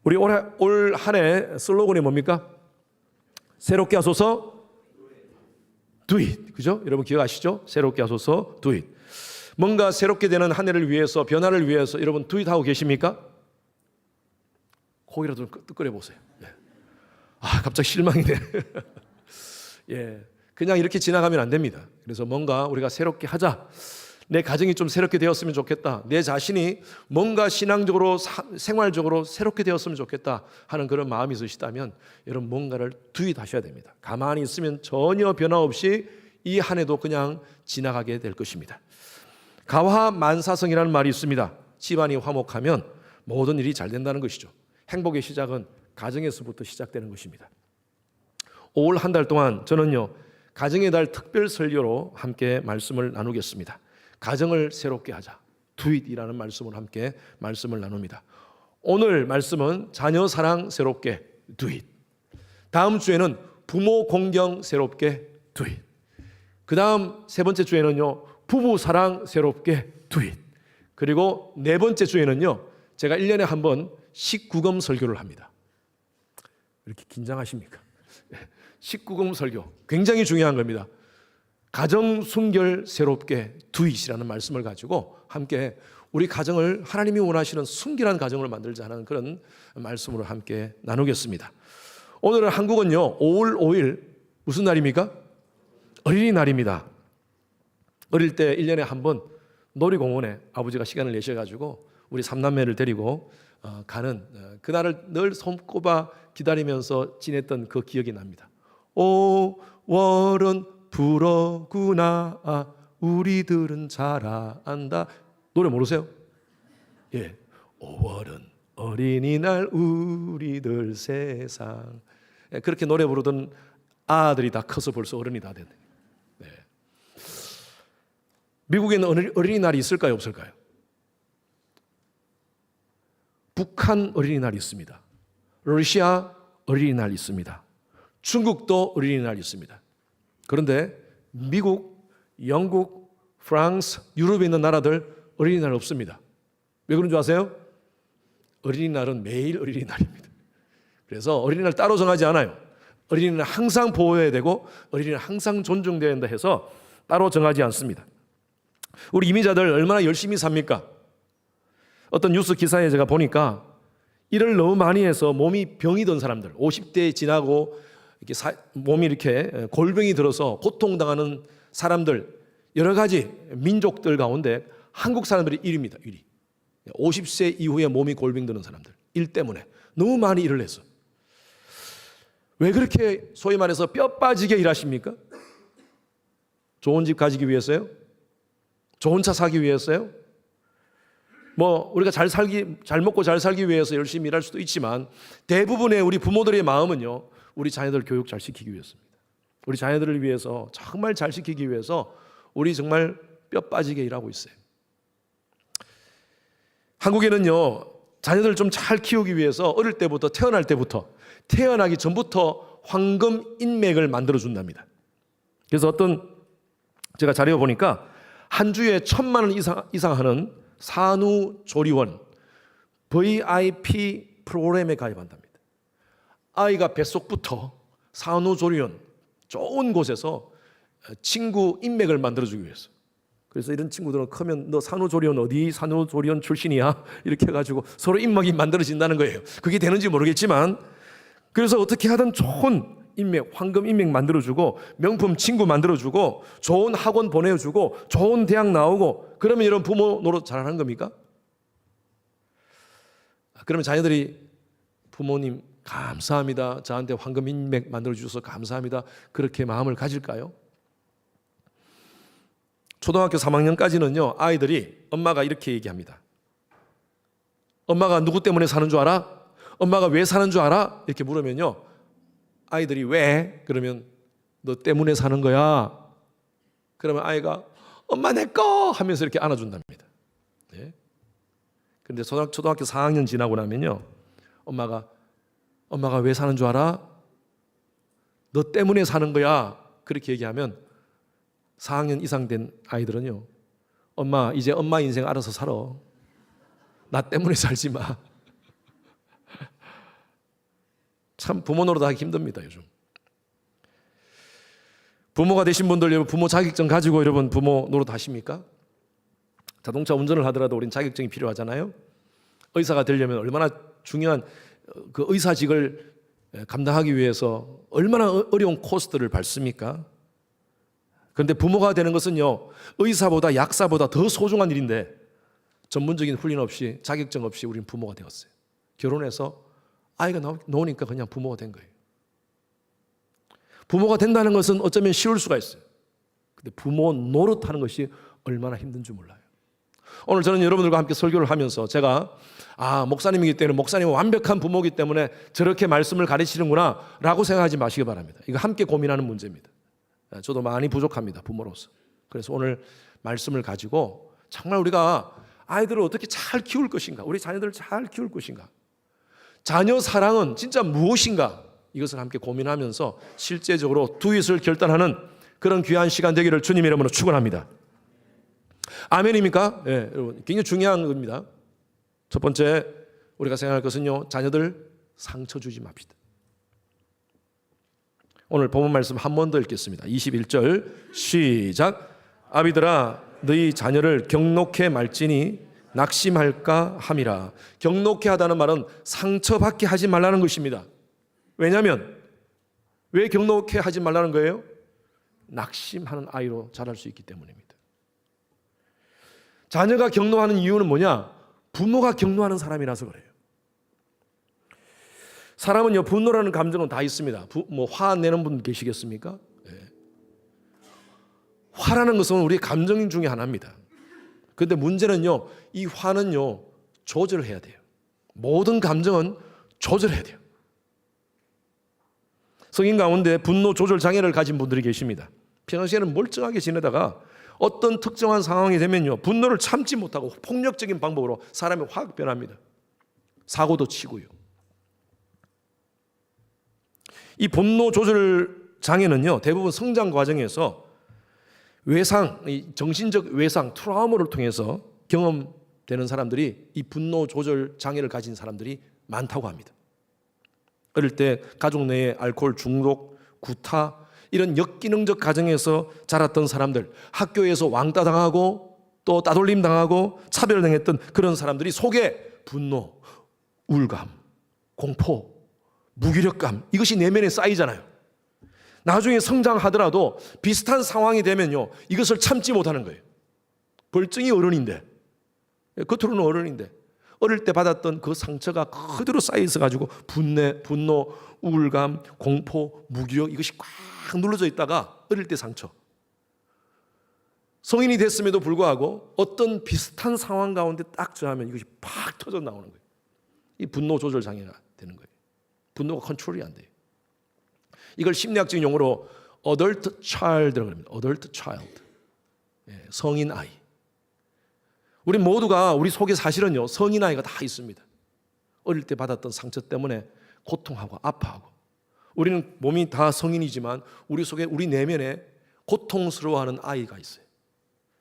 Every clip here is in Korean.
우리 올 한 해 슬로건이 뭡니까? 새롭게 하소서 Do it. 그죠? 여러분 기억하시죠? 새롭게 하소서 Do it. 뭔가 새롭게 되는 한 해를 위해서, 변화를 위해서 여러분 Do it 하고 계십니까? 고기라도 좀 뜨끈해 보세요. 예. 아, 갑자기 실망이네. 예. 그냥 이렇게 지나가면 안 됩니다. 그래서 뭔가 우리가 새롭게 하자. 내 가정이 좀 새롭게 되었으면 좋겠다. 내 자신이 뭔가 신앙적으로 생활적으로 새롭게 되었으면 좋겠다 하는 그런 마음이 있으시다면 여러분 뭔가를 투입하셔야 됩니다. 가만히 있으면 전혀 변화 없이 이 한 해도 그냥 지나가게 될 것입니다. 가화만사성이라는 말이 있습니다. 집안이 화목하면 모든 일이 잘 된다는 것이죠. 행복의 시작은 가정에서부터 시작되는 것입니다. 5월 한 달 동안 저는요 가정의 달 특별 설교로 함께 말씀을 나누겠습니다. 가정을 새롭게 하자. Do it이라는 말씀으로 함께 말씀을 나눕니다. 오늘 말씀은 자녀 사랑 새롭게 Do it. 다음 주에는 부모 공경 새롭게 Do it. 그 다음 세 번째 주에는요 부부 사랑 새롭게 Do it. 그리고 네 번째 주에는요 제가 1년에 한 번 19금 설교를 합니다. 이렇게 긴장하십니까? 19금 설교 굉장히 중요한 겁니다. 가정 순결 새롭게 Do it이라는 말씀을 가지고 함께 우리 가정을 하나님이 원하시는 순결한 가정을 만들자는 그런 말씀으로 함께 나누겠습니다. 오늘은 한국은요 5월 5일 무슨 날입니까? 어린이날입니다. 어릴 때 1년에 한 번 놀이공원에 아버지가 시간을 내셔가지고 우리 삼남매를 데리고 가는 그날을 늘 손꼽아 기다리면서 지냈던 그 기억이 납니다. 5월은 불어구나 우리들은 잘 안다. 노래 모르세요? 예, 5월은 어린이날 우리들 세상. 그렇게 노래 부르던 아들이 다 커서 벌써 어른이 다 됐네. 네. 미국에는 어린이날이 있을까요? 없을까요? 북한 어린이날이 있습니다. 러시아 어린이날이 있습니다. 중국도 어린이날이 있습니다. 그런데 미국, 영국, 프랑스, 유럽에 있는 나라들 어린이날 없습니다. 왜 그런 줄 아세요? 어린이날은 매일 어린이날입니다. 그래서 어린이날 따로 정하지 않아요. 어린이날 항상 보호해야 되고 어린이날 항상 존중돼야 한다 해서 따로 정하지 않습니다. 우리 이민자들 얼마나 열심히 삽니까? 어떤 뉴스 기사에 제가 보니까 일을 너무 많이 해서 몸이 병이 든 사람들, 50대 지나고 이렇게 몸이 이렇게 골병이 들어서 고통당하는 사람들, 여러 가지 민족들 가운데 한국 사람들이 1위입니다. 1위. 50세 이후에 몸이 골병 드는 사람들, 일 때문에 너무 많이 일을 해서. 왜 그렇게 소위 말해서 뼈 빠지게 일하십니까? 좋은 집 가지기 위해서요? 좋은 차 사기 위해서요? 뭐 우리가 잘 먹고 잘 살기 위해서 열심히 일할 수도 있지만 대부분의 우리 부모들의 마음은요 우리 자녀들 교육 잘 시키기 위해서입니다. 우리 자녀들을 위해서 정말 잘 시키기 위해서 우리 정말 뼈 빠지게 일하고 있어요. 한국에는요 자녀들을 좀 잘 키우기 위해서 어릴 때부터 태어나기 전부터 황금 인맥을 만들어 준답니다. 그래서 제가 자료 보니까 한 주에 1,000만 원 이상 하는 산후조리원 VIP 프로그램에 가입한답니다. 아이가 뱃속부터 산후조리원 좋은 곳에서 친구 인맥을 만들어주기 위해서. 그래서 이런 친구들은 크면 너 산후조리원 어디 산후조리원 출신이야? 이렇게 해가지고 서로 인맥이 만들어진다는 거예요. 그게 되는지 모르겠지만 그래서 어떻게 하든 좋은 인맥, 황금 인맥 만들어주고 명품 친구 만들어주고 좋은 학원 보내주고 좋은 대학 나오고 그러면 이런 부모 노릇 잘하는 겁니까? 그러면 자녀들이 부모님 감사합니다. 저한테 황금 인맥 만들어주셔서 감사합니다. 그렇게 마음을 가질까요? 초등학교 3학년까지는요 아이들이 엄마가 이렇게 얘기합니다. 엄마가 누구 때문에 사는 줄 알아? 엄마가 왜 사는 줄 알아? 이렇게 물으면요 아이들이 왜? 그러면 너 때문에 사는 거야. 그러면 아이가 엄마 내 거 하면서 이렇게 안아준답니다. 네. 그런데 초등학교 4학년 지나고 나면요 엄마가 왜 사는 줄 알아? 너 때문에 사는 거야. 그렇게 얘기하면 4학년 이상 된 아이들은요 엄마 이제 엄마 인생 알아서 살아. 나 때문에 살지 마. 참 부모 노릇하기 힘듭니다, 요즘. 부모가 되신 분들, 여러분 부모 자격증 가지고 여러분 부모 노릇 하십니까? 자동차 운전을 하더라도 우린 자격증이 필요하잖아요. 의사가 되려면 얼마나 중요한 그 의사직을 감당하기 위해서 얼마나 어려운 코스들을 밟습니까? 그런데 부모가 되는 것은요, 의사보다 약사보다 더 소중한 일인데 전문적인 훈련 없이 자격증 없이 우리는 부모가 되었어요. 결혼해서 아이가 나오니까 그냥 부모가 된 거예요. 부모가 된다는 것은 어쩌면 쉬울 수가 있어요. 근데 부모 노릇하는 것이 얼마나 힘든 줄 몰라요. 오늘 저는 여러분들과 함께 설교를 하면서 제가 목사님이기 때문에 목사님은 완벽한 부모이기 때문에 저렇게 말씀을 가르치는구나 라고 생각하지 마시기 바랍니다. 이거 함께 고민하는 문제입니다. 저도 많이 부족합니다, 부모로서. 그래서 오늘 말씀을 가지고 정말 우리가 아이들을 어떻게 잘 키울 것인가, 우리 자녀들을 잘 키울 것인가, 자녀 사랑은 진짜 무엇인가, 이것을 함께 고민하면서 실제적으로 두잇을 결단하는 그런 귀한 시간 되기를 주님 이름으로 축원합니다. 아멘입니까? 네, 여러분 굉장히 중요한 겁니다. 첫 번째 우리가 생각할 것은요, 자녀들 상처 주지 맙시다. 오늘 본문 말씀 한 번 더 읽겠습니다. 21절 시작. 아비들아 너희 자녀를 경록해 말지니 낙심할까 함이라. 경록해 하다는 말은 상처받게 하지 말라는 것입니다. 왜냐하면 왜 경록해 하지 말라는 거예요? 낙심하는 아이로 자랄 수 있기 때문입니다. 자녀가 경노하는 이유는 뭐냐? 부모가 경노하는 사람이라서 그래요. 사람은요, 분노라는 감정은 다 있습니다. 화내는 분 계시겠습니까? 네. 화라는 것은 우리의 감정 중에 하나입니다. 그런데 문제는요, 이 화는요, 조절해야 돼요. 모든 감정은 조절해야 돼요. 성인 가운데 분노 조절 장애를 가진 분들이 계십니다. 평소에는 멀쩡하게 지내다가 어떤 특정한 상황이 되면요, 분노를 참지 못하고 폭력적인 방법으로 사람이 확 변합니다. 사고도 치고요. 이 분노 조절 장애는요, 대부분 성장 과정에서 외상, 정신적 외상, 트라우마를 통해서 경험되는 사람들이 이 분노 조절 장애를 가진 사람들이 많다고 합니다. 어릴 때 가족 내에 알코올 중독, 구타, 이런 역기능적 가정에서 자랐던 사람들, 학교에서 왕따 당하고 또 따돌림 당하고 차별당했던 그런 사람들이 속에 분노, 우울감, 공포, 무기력감, 이것이 내면에 쌓이잖아요. 나중에 성장하더라도 비슷한 상황이 되면요, 이것을 참지 못하는 거예요. 벌증이 어른인데, 겉으로는 어른인데 어릴 때 받았던 그 상처가 그대로 쌓여 있어가지고 분노, 우울감, 공포, 무기력, 이것이 꽉 눌러져 있다가 어릴 때 상처, 성인이 됐음에도 불구하고 어떤 비슷한 상황 가운데 딱 처하면 이것이 팍 터져 나오는 거예요. 이 분노 조절 장애가 되는 거예요. 분노가 컨트롤이 안 돼요. 이걸 심리학적인 용어로 adult child라고 합니다. adult child. 성인 아이. 우리 모두가 우리 속에 사실은요, 성인 아이가 다 있습니다. 어릴 때 받았던 상처 때문에 고통하고 아파하고. 우리는 몸이 다 성인이지만 우리 속에, 우리 내면에 고통스러워하는 아이가 있어요.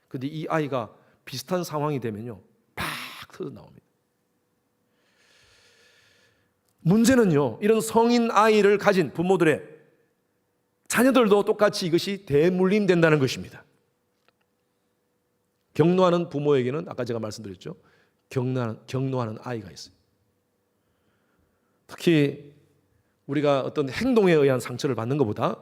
그런데 이 아이가 비슷한 상황이 되면요, 팍 터져 나옵니다. 문제는요, 이런 성인 아이를 가진 부모들의 자녀들도 똑같이 이것이 대물림된다는 것입니다. 경노하는 부모에게는 아까 제가 말씀드렸죠, 경노하는 아이가 있어요. 특히 우리가 어떤 행동에 의한 상처를 받는 것보다,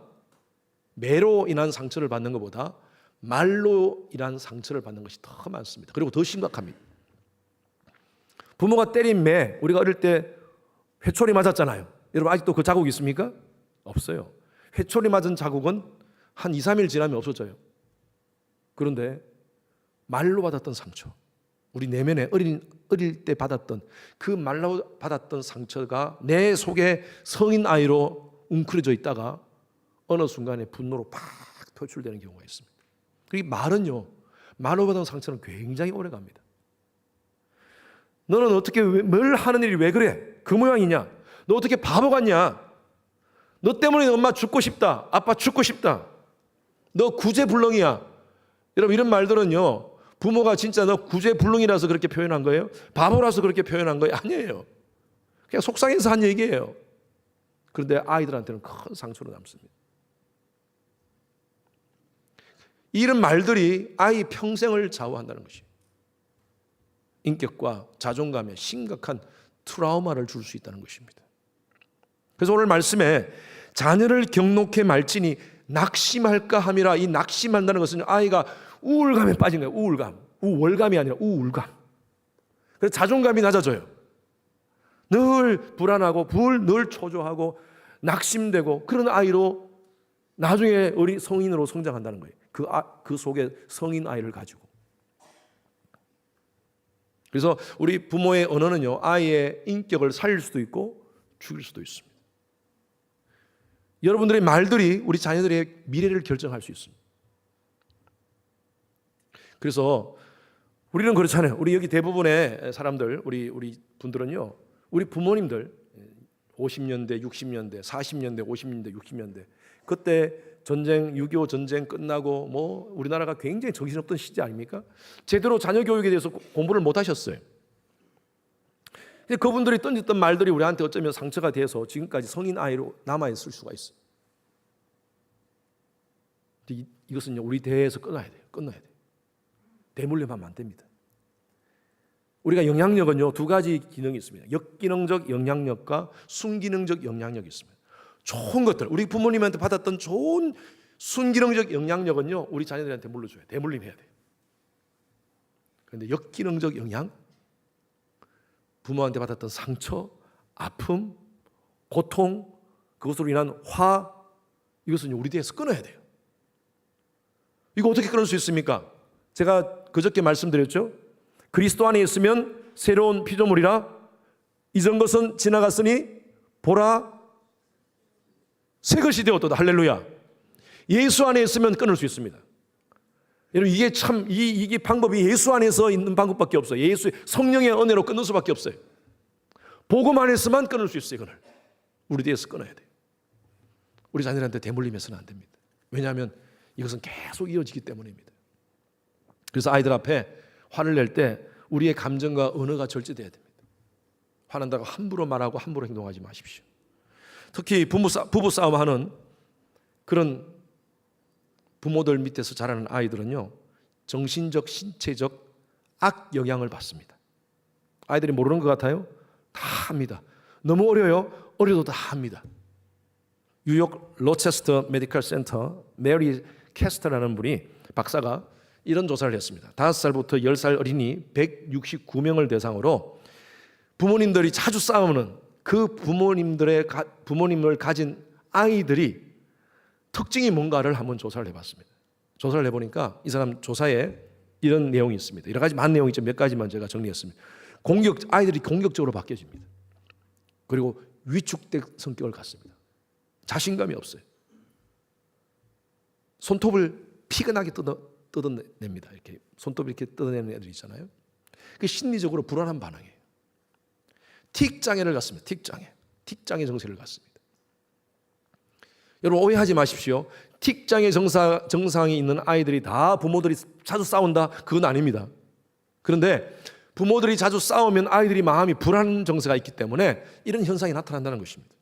매로 인한 상처를 받는 것보다 말로 인한 상처를 받는 것이 더 많습니다. 그리고 더 심각합니다. 부모가 때린 매, 우리가 어릴 때 회초리 맞았잖아요. 여러분 아직도 그 자국 있습니까? 없어요. 회초리 맞은 자국은 한 2, 3일 지나면 없어져요. 그런데 말로 받았던 상처, 우리 내면에 어릴 때 받았던 그 말로 받았던 상처가 내 속에 성인 아이로 웅크려져 있다가 어느 순간에 분노로 팍 표출되는 경우가 있습니다. 그리고 말은요, 말로 받은 상처는 굉장히 오래 갑니다. 너는 어떻게 뭘 하는 일이 왜 그래? 그 모양이냐? 너 어떻게 바보 같냐? 너 때문에 엄마 죽고 싶다. 아빠 죽고 싶다. 너 구제불능이야. 여러분 이런 말들은요, 부모가 진짜 너 구제불능이라서 그렇게 표현한 거예요? 바보라서 그렇게 표현한 거예요? 아니에요. 그냥 속상해서 한 얘기예요. 그런데 아이들한테는 큰 상처로 남습니다. 이런 말들이 아이 평생을 좌우한다는 것이 인격과 자존감에 심각한 트라우마를 줄 수 있다는 것입니다. 그래서 오늘 말씀에 자녀를 경록해 말지니 낙심할까 함이라, 이 낙심한다는 것은 아이가 우울감에 빠진 거예요. 우월감이 아니라 우울감. 그래서 자존감이 낮아져요. 늘 불안하고 늘 초조하고 낙심되고 그런 아이로 나중에 어린 성인으로 성장한다는 거예요. 그 속에 성인 아이를 가지고. 그래서 우리 부모의 언어는요, 아이의 인격을 살릴 수도 있고 죽일 수도 있습니다. 여러분들의 말들이 우리 자녀들의 미래를 결정할 수 있습니다. 그래서 우리는 그렇잖아요. 우리 여기 대부분의 사람들, 우리 분들은요, 우리 부모님들 50년대, 60년대, 40년대, 50년대, 60년대 그때 전쟁, 6.25 전쟁 끝나고 뭐 우리나라가 굉장히 정신없던 시기 아닙니까? 제대로 자녀 교육에 대해서 공부를 못 하셨어요. 근데 그분들이 던졌던 말들이 우리한테 어쩌면 상처가 돼서 지금까지 성인 아이로 남아있을 수가 있어요. 근데 이것은요, 우리 대에서 끊어야 돼요. 대물림하면 안 됩니다. 우리가 영향력은요, 두 가지 기능이 있습니다. 역기능적 영향력과 순기능적 영향력이 있습니다. 좋은 것들, 우리 부모님한테 받았던 좋은 순기능적 영향력은요, 우리 자녀들한테 물려줘야 돼요. 대물림해야 돼요. 그런데 역기능적 영향, 부모한테 받았던 상처, 아픔, 고통, 그것으로 인한 화, 이것은 우리 대에서 끊어야 돼요. 이거 어떻게 끊을 수 있습니까? 제가 그저께 말씀드렸죠. 그리스도 안에 있으면 새로운 피조물이라 이전 것은 지나갔으니 보라 새 것이 되었도다. 할렐루야. 예수 안에 있으면 끊을 수 있습니다. 여러분, 이게 참 이게 방법이 예수 안에서 있는 방법밖에 없어요. 예수 성령의 은혜로 끊을 수밖에 없어요. 복음 안에서만 끊을 수 있어요. 이거를 우리 뒤에서 끊어야 돼요. 우리 자녀한테 대물림해서는 안 됩니다. 왜냐하면 이것은 계속 이어지기 때문입니다. 그래서 아이들 앞에 화를 낼 때 우리의 감정과 언어가 절제돼야 됩니다. 화난다고 함부로 말하고 함부로 행동하지 마십시오. 특히 부부 싸움하는 그런 부모들 밑에서 자라는 아이들은요, 정신적, 신체적 악 영향을 받습니다. 아이들이 모르는 것 같아요? 다 합니다. 너무 어려요? 어려도 다 합니다. 뉴욕 로체스터 메디컬 센터 메리 캐스터라는 분이 박사가 이런 조사를 했습니다. 5살부터 10살 어린이 169명을 대상으로 부모님들이 자주 싸우는 그 부모님을 가진 아이들이 특징이 뭔가를 한번 조사를 해봤습니다. 조사를 해보니까 이 사람 조사에 이런 내용이 있습니다. 여러 가지 많은 내용이 있죠. 몇 가지만 제가 정리했습니다. 아이들이 공격적으로 바뀌어집니다. 그리고 위축된 성격을 갖습니다. 자신감이 없어요. 손톱을 피근하게 뜯어냅니다. 이렇게 손톱 이렇게 뜯어내는 애들 있잖아요. 그 심리적으로 불안한 반응이에요. 틱장애를 갖습니다. 틱장애 정세를 갖습니다. 여러분, 오해하지 마십시오. 틱장애 정상이 있는 아이들이 다 부모들이 자주 싸운다? 그건 아닙니다. 그런데 부모들이 자주 싸우면 아이들이 마음이 불안 정세가 있기 때문에 이런 현상이 나타난다는 것입니다.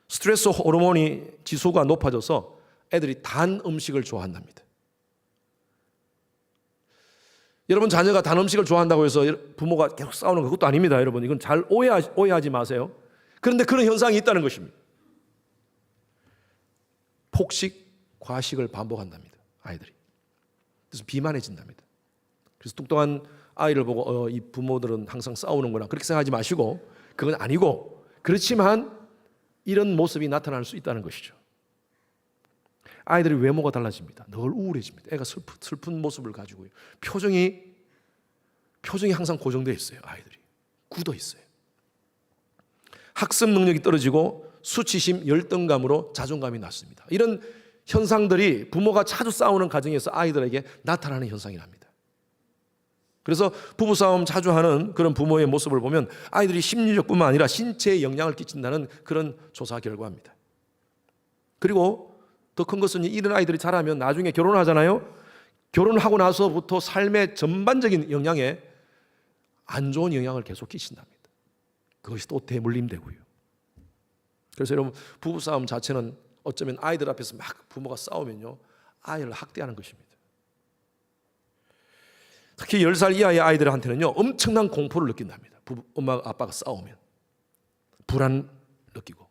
스트레스 호르몬이 지수가 높아져서 애들이 단 음식을 좋아한답니다. 여러분, 자녀가 단 음식을 좋아한다고 해서 부모가 계속 싸우는 그것도 아닙니다. 여러분, 이건 잘 오해하지 마세요. 그런데 그런 현상이 있다는 것입니다. 폭식, 과식을 반복한답니다. 아이들이. 그래서 비만해진답니다. 그래서 뚱뚱한 아이를 보고 이 부모들은 항상 싸우는구나 그렇게 생각하지 마시고, 그건 아니고, 그렇지만 이런 모습이 나타날 수 있다는 것이죠. 아이들의 외모가 달라집니다. 늘 우울해집니다. 애가 슬픈 모습을 가지고요. 표정이 항상 고정되어 있어요. 아이들이 굳어 있어요. 학습 능력이 떨어지고 수치심, 열등감으로 자존감이 낮습니다. 이런 현상들이 부모가 자주 싸우는 가정에서 아이들에게 나타나는 현상이랍니다. 그래서 부부싸움 자주 하는 그런 부모의 모습을 보면 아이들이 심리적뿐만 아니라 신체에 영향을 끼친다는 그런 조사 결과입니다. 그리고 더 큰 것은 이런 아이들이 자라면 나중에 결혼하잖아요. 결혼하고 나서부터 삶의 전반적인 영향에 안 좋은 영향을 계속 끼친답니다. 그것이 또 대물림되고요. 그래서 여러분, 부부싸움 자체는 어쩌면 아이들 앞에서 막 부모가 싸우면요, 아이를 학대하는 것입니다. 특히 10살 이하의 아이들한테는요, 엄청난 공포를 느낀답니다. 엄마 아빠가 싸우면 불안 느끼고,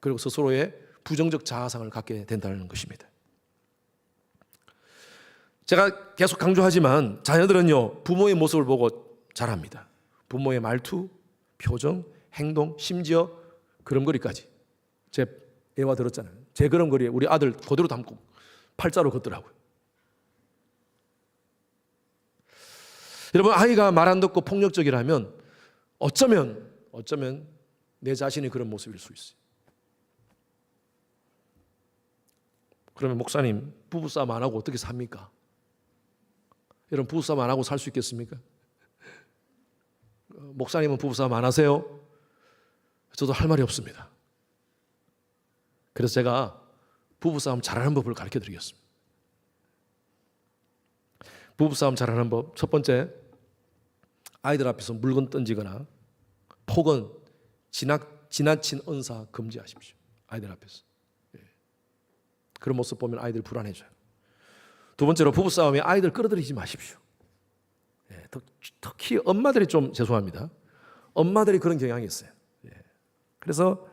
그리고 스스로의 부정적 자아상을 갖게 된다는 것입니다. 제가 계속 강조하지만 자녀들은요, 부모의 모습을 보고 자랍니다. 부모의 말투, 표정, 행동, 심지어 걸음걸이까지. 제 예화 들었잖아요. 제 걸음걸이에 우리 아들 그대로 담고 팔자로 걷더라고요. 여러분, 아이가 말 안 듣고 폭력적이라면 어쩌면 내 자신이 그런 모습일 수 있어요. 그러면 목사님, 부부싸움 안 하고 어떻게 삽니까? 여러분, 부부싸움 안 하고 살 수 있겠습니까? 목사님은 부부싸움 안 하세요? 저도 할 말이 없습니다. 그래서 제가 부부싸움 잘하는 법을 가르쳐 드리겠습니다. 부부싸움 잘하는 법, 첫 번째, 아이들 앞에서 물건 던지거나 폭언, 지나친 언사 금지하십시오. 아이들 앞에서. 그런 모습 보면 아이들이 불안해져요. 두 번째로, 부부싸움에 아이들 끌어들이지 마십시오. 특히 엄마들이 좀, 죄송합니다, 엄마들이 그런 경향이 있어요. 그래서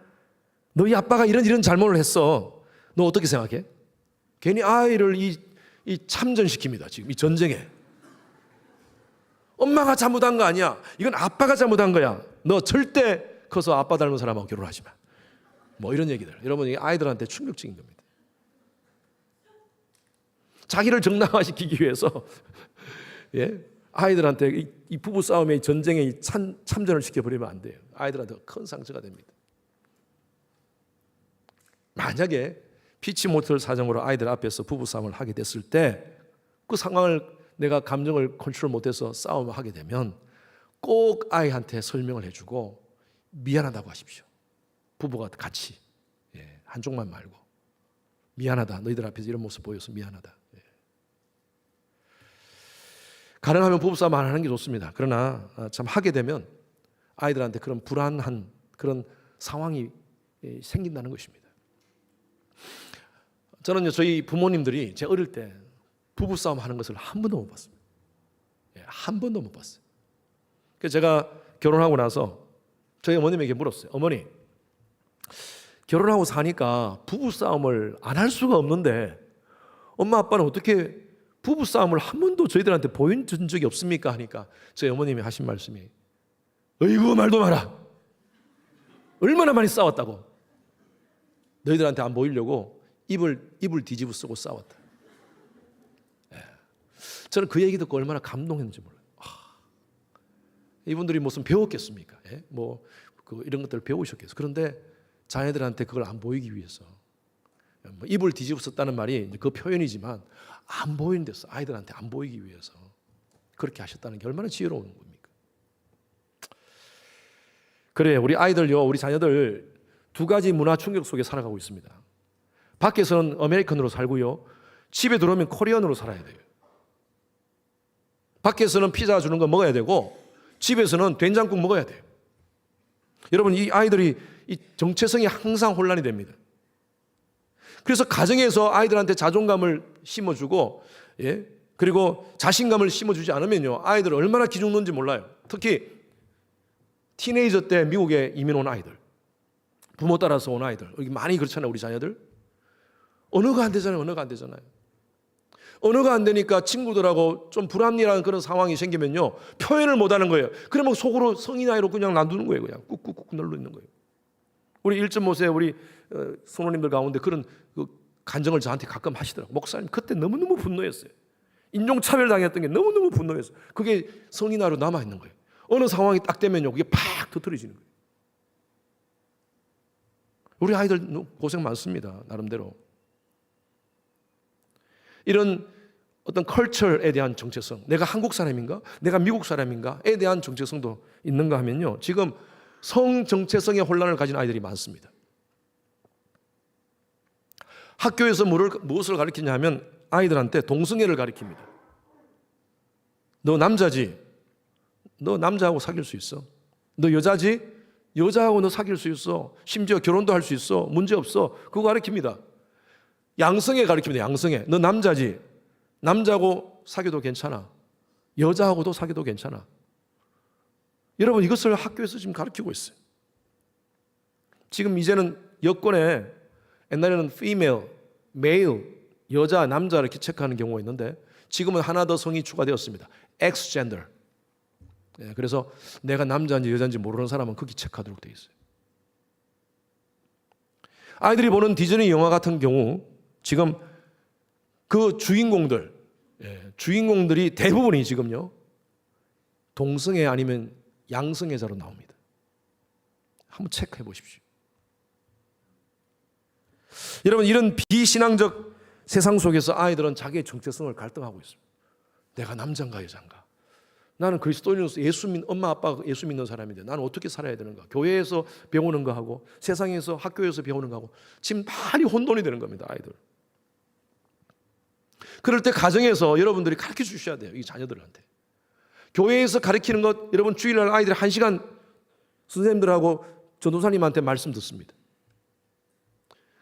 너희 아빠가 이런 잘못을 했어, 너 어떻게 생각해? 괜히 아이를 이 참전시킵니다. 지금 이 전쟁에 엄마가 잘못한 거 아니야, 이건 아빠가 잘못한 거야, 너 절대 커서 아빠 닮은 사람하고 결혼하지 마, 뭐 이런 얘기들. 여러분, 이게 아이들한테 충격적인 겁니다. 자기를 정당화시키기 위해서 아이들한테 이 부부싸움의 전쟁에 참전을 시켜버리면 안 돼요. 아이들한테 큰 상처가 됩니다. 만약에 피치 못할 사정으로 아이들 앞에서 부부싸움을 하게 됐을 때 그 상황을 내가 감정을 컨트롤 못해서 싸움을 하게 되면 꼭 아이한테 설명을 해주고 미안하다고 하십시오. 부부가 같이, 한쪽만 말고, 미안하다, 너희들 앞에서 이런 모습 보여서 미안하다. 가능하면 부부싸움 안 하는 게 좋습니다. 그러나 참 하게 되면 아이들한테 그런 불안한 그런 상황이 생긴다는 것입니다. 저는요, 저희 부모님들이 제 어릴 때 부부싸움 하는 것을 한 번도 못 봤습니다. 한 번도 못 봤어요. 그래서 제가 결혼하고 나서 저희 어머님에게 물었어요. 어머니, 결혼하고 사니까 부부싸움을 안 할 수가 없는데 엄마 아빠는 어떻게 부부싸움을 한 번도 저희들한테 보여준 적이 없습니까? 하니까 저희 어머님이 하신 말씀이, 어이구 말도 마라, 얼마나 많이 싸웠다고, 너희들한테 안 보이려고 입을 뒤집어 쓰고 싸웠다. 저는 그 얘기 듣고 얼마나 감동했는지 몰라요. 이분들이 무슨 배웠겠습니까? 이런 것들을 배우셨겠어요. 그런데 자녀들한테 그걸 안 보이기 위해서, 입을 뒤집어 썼다는 말이 그 표현이지만 안 보이는 데서 아이들한테 안 보이기 위해서 그렇게 하셨다는 게 얼마나 지혜로운 겁니까? 그래, 우리 아이들요, 우리 자녀들 두 가지 문화 충격 속에 살아가고 있습니다. 밖에서는 아메리칸으로 살고요, 집에 들어오면 코리안으로 살아야 돼요. 밖에서는 피자 주는 거 먹어야 되고 집에서는 된장국 먹어야 돼요. 여러분, 이 아이들이 이 정체성이 항상 혼란이 됩니다. 그래서 가정에서 아이들한테 자존감을 심어주고, 그리고 자신감을 심어주지 않으면요, 아이들 얼마나 기죽는지 몰라요. 특히 티네이저 때 미국에 이민 온 아이들, 부모 따라서 온 아이들, 여기 많이 그렇잖아요. 우리 자녀들 언어가 안 되잖아요. 언어가 안 되니까 친구들하고 좀 불합리한 그런 상황이 생기면요, 표현을 못하는 거예요. 그러면 속으로 성인 아이로 그냥 놔두는 거예요. 그냥 꾹꾹꾹 눌러 있는 거예요. 우리 1.5세 우리 성도님들 가운데 그런 간증을 저한테 가끔 하시더라고요. 목사님, 그때 너무너무 분노했어요. 인종차별 당했던 게 너무너무 분노했어요. 그게 성인 아이로 남아있는 거예요. 어느 상황이 딱 되면요, 그게 팍 터뜨려지는 거예요. 우리 아이들 고생 많습니다. 나름대로. 이런 어떤 컬처에 대한 정체성, 내가 한국 사람인가, 내가 미국 사람인가에 대한 정체성도 있는가 하면요, 지금 성 정체성의 혼란을 가진 아이들이 많습니다. 학교에서 무엇을 가르치냐 하면 아이들한테 동성애를 가르칩니다. 너 남자지? 너 남자하고 사귈 수 있어? 너 여자지? 여자하고 너 사귈 수 있어. 심지어 결혼도 할 수 있어. 문제 없어. 그거 가르칩니다. 양성애 가르칩니다. 양성애. 너 남자지. 남자하고 사귀어도 괜찮아. 여자하고도 사귀어도 괜찮아. 여러분, 이것을 학교에서 지금 가르치고 있어요. 지금 이제는 여권에 옛날에는 female, male, 여자, 남자 이렇게 체크하는 경우가 있는데 지금은 하나 더 성이 추가되었습니다. Xgender. 그래서 내가 남자인지 여자인지 모르는 사람은 거기 체크하도록 되어 있어요. 아이들이 보는 디즈니 영화 같은 경우 지금 그 주인공들이 대부분이 지금요 동성애 아니면 양성애자로 나옵니다. 한번 체크해 보십시오. 여러분, 이런 비신앙적 세상 속에서 아이들은 자기의 정체성을 갈등하고 있습니다. 내가 남자인가 여자인가? 나는 그리스도인으로서 엄마 아빠가 예수 믿는 사람인데 나는 어떻게 살아야 되는가? 교회에서 배우는 거 하고 세상에서 학교에서 배우는 거 하고 지금 많이 혼돈이 되는 겁니다, 아이들. 그럴 때 가정에서 여러분들이 가르쳐 주셔야 돼요, 이 자녀들한테. 교회에서 가르치는 것, 여러분 주일날 아이들이 1시간 선생님들하고 전도사님한테 말씀 듣습니다.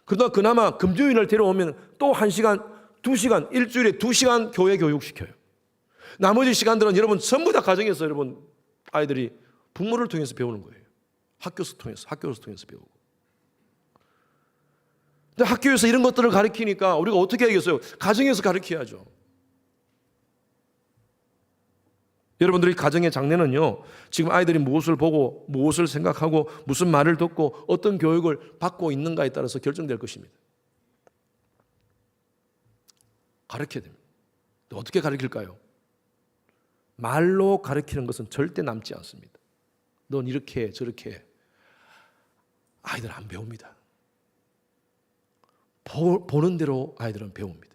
그러다 그나마 금요일날 데려오면 또 1시간, 2시간, 일주일에 2시간 교회 교육시켜요. 나머지 시간들은 여러분 전부 다 가정에서 여러분 아이들이 부모를 통해서 배우는 거예요. 학교에서 통해서 배우고. 근데 학교에서 이런 것들을 가르치니까 우리가 어떻게 하겠어요? 가정에서 가르쳐야죠. 여러분들이 가정의 장래는요, 지금 아이들이 무엇을 보고 무엇을 생각하고 무슨 말을 듣고 어떤 교육을 받고 있는가에 따라서 결정될 것입니다. 가르쳐야 됩니다. 어떻게 가르칠까요? 말로 가르치는 것은 절대 남지 않습니다. 넌 이렇게 해, 저렇게 해. 아이들은 안 배웁니다. 보는 대로 아이들은 배웁니다.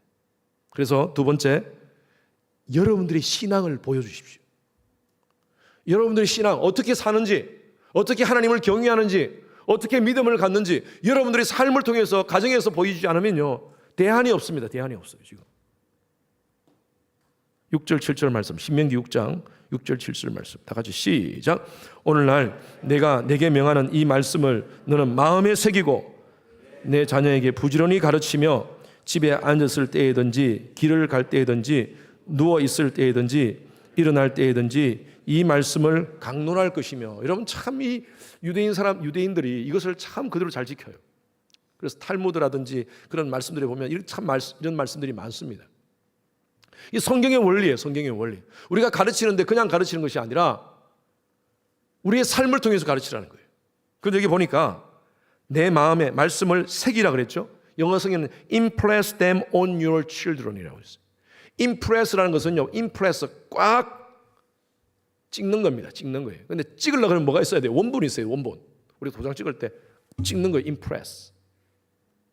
그래서 두 번째, 여러분들의 신앙을 보여주십시오. 여러분들의 신앙, 어떻게 사는지, 어떻게 하나님을 경외하는지, 어떻게 믿음을 갖는지 여러분들의 삶을 통해서 가정에서 보여주지 않으면요, 대안이 없습니다. 대안이 없어요. 지금 6절 7절 말씀, 신명기 6장 6절 7절 말씀 다 같이 시작. 오늘날 내가 내게 명하는 이 말씀을 너는 마음에 새기고 내 자녀에게 부지런히 가르치며 집에 앉았을 때에든지 길을 갈 때에든지 누워 있을 때에든지 일어날 때에든지 이 말씀을 강론할 것이며. 여러분, 참 이 유대인들이 이것을 참 그대로 잘 지켜요. 그래서 탈무드라든지 그런 말씀들에 보면 이런 말씀들이 많습니다. 이 성경의 원리예요. 성경의 원리. 우리가 가르치는데 그냥 가르치는 것이 아니라 우리의 삶을 통해서 가르치라는 거예요. 그런데 여기 보니까 내 마음에 말씀을 새기라 그랬죠. 영어 성경은 impress them on your children이라고 했어요. impress라는 것은요, impress 꽉 찍는 겁니다. 찍는 거예요. 근데 찍으려고 하면 뭐가 있어야 돼요? 원본이 있어요. 원본. 우리 도장 찍을 때 찍는 거예요. impress.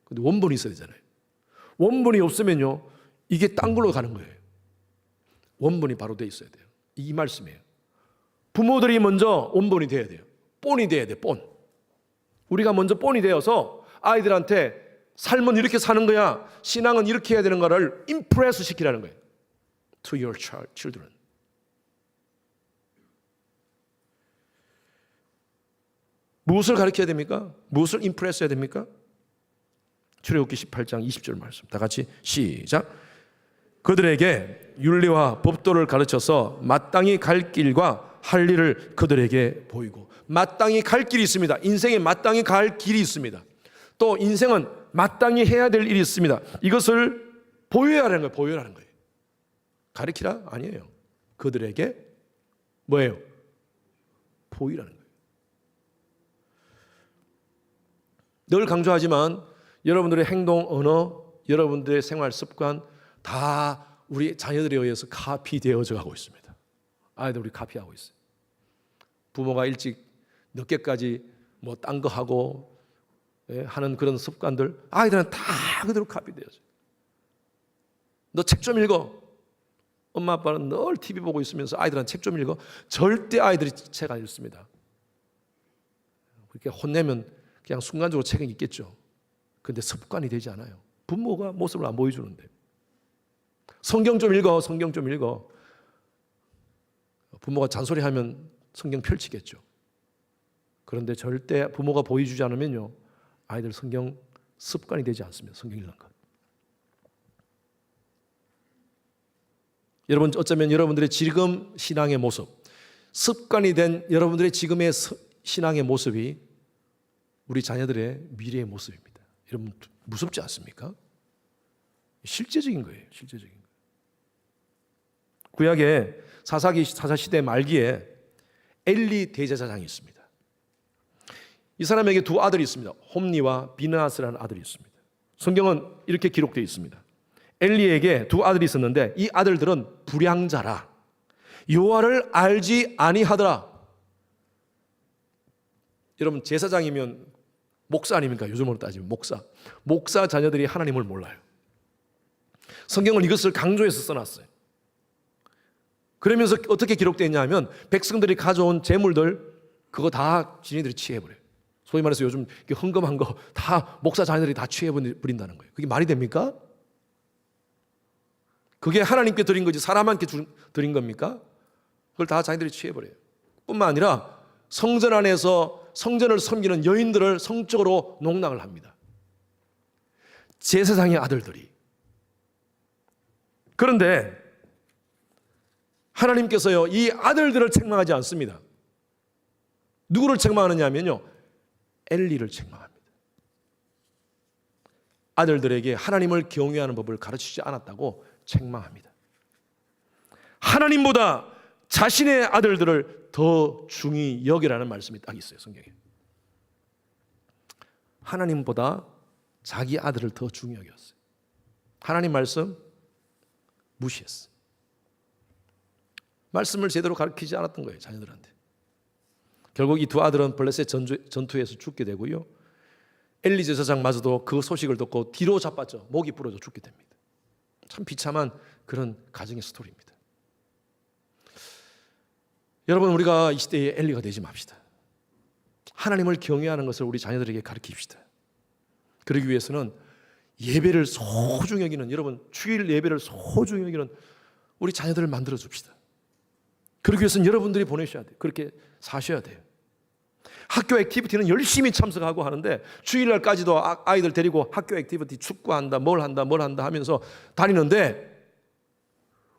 근데 원본이 있어야 되잖아요. 원본이 없으면요, 이게 딴 걸로 가는 거예요. 원본이 바로 돼 있어야 돼요. 이 말씀이에요. 부모들이 먼저 원본이 돼야 돼요. 본이 돼야 돼요. 본. 우리가 먼저 본이 되어서 아이들한테 삶은 이렇게 사는 거야, 신앙은 이렇게 해야 되는 거를 임프레스 시키라는 거예요. To your children. 무엇을 가르쳐야 됩니까? 무엇을 임프레스 해야 됩니까? 출애굽기 18장 20절 말씀 다 같이 시작. 그들에게 윤리와 법도를 가르쳐서 마땅히 갈 길과 할 일을 그들에게 보이고. 마땅히 갈 길이 있습니다. 인생에 마땅히 갈 길이 있습니다. 또 인생은 마땅히 해야 될 일이 있습니다. 이것을 보여야 하는 거예요. 보여야 하는 거예요. 가르치라? 아니에요. 그들에게 뭐예요? 보이라는 거예요. 늘 강조하지만 여러분들의 행동, 언어, 여러분들의 생활 습관 다 우리 자녀들에 의해서 카피되어져 가고 있습니다. 아이들 우리 카피하고 있어요. 부모가 일찍 늦게까지 뭐 딴 거 하고 하는 그런 습관들 아이들은 다 그대로 카피되어져. 너 책 좀 읽어. 엄마 아빠는 늘 TV 보고 있으면서 아이들은 책 좀 읽어. 절대 아이들이 책 안 읽습니다. 그렇게 혼내면 그냥 순간적으로 책은 읽겠죠. 근데 습관이 되지 않아요. 부모가 모습을 안 보여주는데. 성경 좀 읽어. 성경 좀 읽어. 부모가 잔소리하면 성경 펼치겠죠. 그런데 절대 부모가 보여주지 않으면요, 아이들 성경 습관이 되지 않습니다. 성경 읽는 것. 여러분, 어쩌면 여러분들의 지금 신앙의 모습, 습관이 된 여러분들의 지금의 신앙의 모습이 우리 자녀들의 미래의 모습입니다. 여러분, 무섭지 않습니까? 실제적인 거예요. 실제적인 거예요. 구약의 사사시대 말기에 엘리 대제사장이 있습니다. 이 사람에게 두 아들이 있습니다. 홈니와 비느하스라는 아들이 있습니다. 성경은 이렇게 기록되어 있습니다. 엘리에게 두 아들이 있었는데 이 아들들은 불량자라 여호와를 알지 아니하더라. 여러분, 제사장이면 목사 아닙니까? 요즘으로 따지면 목사 자녀들이 하나님을 몰라요. 성경은 이것을 강조해서 써놨어요. 그러면서 어떻게 기록되어 있냐면 백성들이 가져온 재물들 그거 다 지네들이 취해버려요. 소위 말해서 요즘 헌금한 거 다 목사 자녀들이 다 취해버린다는 거예요. 그게 말이 됩니까? 그게 하나님께 드린 거지 사람한테 드린 겁니까? 그걸 다 자기들이 취해버려요. 뿐만 아니라 성전 안에서 성전을 섬기는 여인들을 성적으로 농락을 합니다. 제사장의 아들들이. 그런데 하나님께서요, 이 아들들을 책망하지 않습니다. 누구를 책망하느냐면요, 엘리를 책망합니다. 아들들에게 하나님을 경외하는 법을 가르치지 않았다고 책망합니다. 하나님보다 자신의 아들들을 더 중히 여기라는 말씀이 딱 있어요, 성경에. 하나님보다 자기 아들을 더 중히 여겼어요. 하나님 말씀 무시했어요. 말씀을 제대로 가르치지 않았던 거예요, 자녀들한테. 결국 이 두 아들은 블레셋 전투에서 죽게 되고요, 엘리 제사장마저도 그 소식을 듣고 뒤로 자빠져 목이 부러져 죽게 됩니다. 참 비참한 그런 가정의 스토리입니다. 여러분, 우리가 이 시대의 엘리가 되지 맙시다. 하나님을 경외하는 것을 우리 자녀들에게 가르칩시다. 그러기 위해서는 예배를 소중히 여기는, 여러분 주일 예배를 소중히 여기는 우리 자녀들을 만들어 줍시다. 그러기 위해서는 여러분들이 보내셔야 돼요. 그렇게 사셔야 돼요. 학교 액티비티는 열심히 참석하고 하는데 주일날까지도 아이들 데리고 학교 액티비티 축구한다 뭘 한다 하면서 다니는데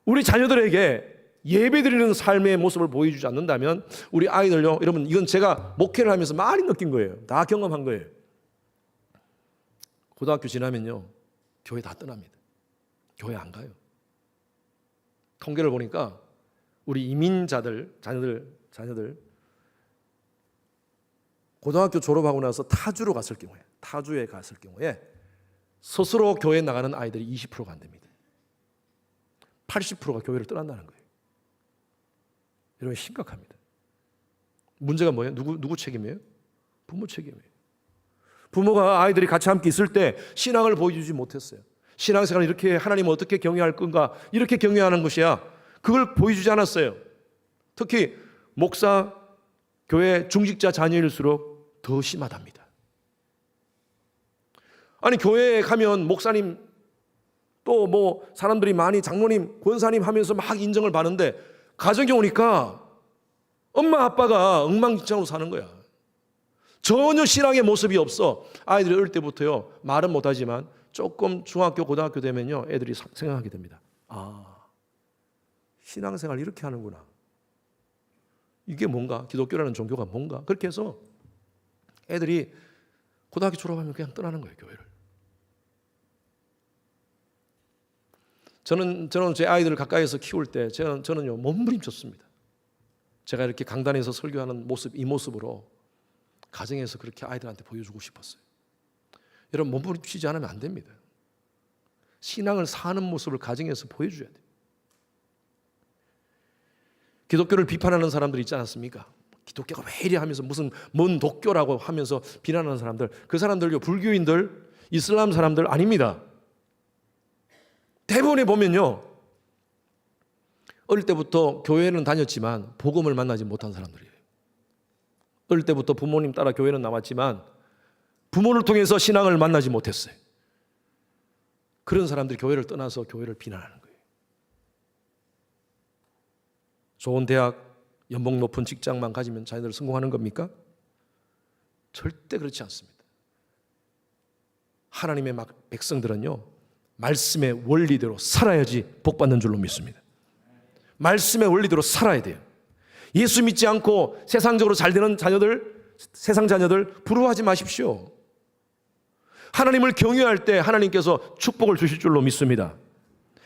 우리 자녀들에게 예배드리는 삶의 모습을 보여주지 않는다면 우리 아이들요, 여러분 이건 제가 목회를 하면서 많이 느낀 거예요. 다 경험한 거예요. 고등학교 지나면요, 교회 다 떠납니다. 교회 안 가요. 통계를 보니까 우리 이민자들 자녀들 고등학교 졸업하고 나서 타주에 갔을 경우에 스스로 교회에 나가는 아이들이 20%가 안 됩니다. 80%가 교회를 떠난다는 거예요. 여러분, 심각합니다. 문제가 뭐예요? 누구 책임이에요? 부모 책임이에요. 부모가 아이들이 같이 함께 있을 때 신앙을 보여주지 못했어요. 신앙생활을 이렇게 하나님을 어떻게 경외할 건가, 이렇게 경외하는 것이야, 그걸 보여주지 않았어요. 특히 목사, 교회 중직자 자녀일수록 더 심하답니다. 아니, 교회에 가면 목사님 또 뭐 사람들이 많이 장로님, 권사님 하면서 막 인정을 받는데 가정에 오니까 엄마 아빠가 엉망진창으로 사는 거야. 전혀 신앙의 모습이 없어. 아이들이 어릴 때부터요, 말은 못하지만 조금 중학교 고등학교 되면요, 애들이 생각하게 됩니다. 아, 신앙생활 이렇게 하는구나. 이게 뭔가, 기독교라는 종교가 뭔가. 그렇게 해서 애들이 고등학교 졸업하면 그냥 떠나는 거예요, 교회를. 저는 제 아이들을 가까이서 키울 때 저는요, 몸부림쳤습니다. 제가 이렇게 강단에서 설교하는 모습, 이 모습으로 가정에서 그렇게 아이들한테 보여주고 싶었어요. 여러분, 몸부림치지 않으면 안 됩니다. 신앙을 사는 모습을 가정에서 보여줘야 돼요. 기독교를 비판하는 사람들 있지 않습니까? 기독교가 왜 이래 하면서 무슨 뭔 독교라고 하면서 비난하는 사람들, 그 사람들요, 불교인들, 이슬람 사람들 아닙니다. 대부분에 보면요, 어릴 때부터 교회는 다녔지만 복음을 만나지 못한 사람들이에요. 어릴 때부터 부모님 따라 교회는 나왔지만 부모를 통해서 신앙을 만나지 못했어요. 그런 사람들이 교회를 떠나서 교회를 비난하는 거예요. 좋은 대학, 연봉 높은 직장만 가지면 자녀들 성공하는 겁니까? 절대 그렇지 않습니다. 하나님의 백성들은요, 말씀의 원리대로 살아야지 복받는 줄로 믿습니다. 말씀의 원리대로 살아야 돼요. 예수 믿지 않고 세상적으로 잘 되는 세상 자녀들 부러워하지 마십시오. 하나님을 경외할 때 하나님께서 축복을 주실 줄로 믿습니다.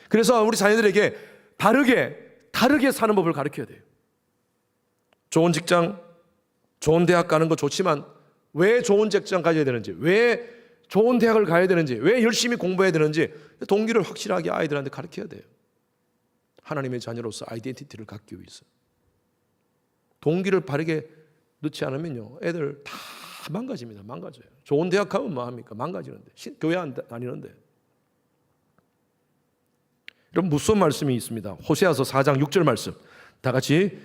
그래서 우리 자녀들에게 다르게 사는 법을 가르쳐야 돼요. 좋은 직장, 좋은 대학 가는 거 좋지만 왜 좋은 직장 가져야 되는지, 왜 좋은 대학을 가야 되는지, 왜 열심히 공부해야 되는지 동기를 확실하게 아이들한테 가르쳐야 돼요. 하나님의 자녀로서 아이덴티티를 갖기 위해서. 동기를 바르게 넣지 않으면요, 애들 다 망가집니다. 망가져요. 좋은 대학 가면 뭐합니까? 망가지는데. 교회 안 다니는데. 이런 무서운 말씀이 있습니다. 호세아서 4장 6절 말씀. 다 같이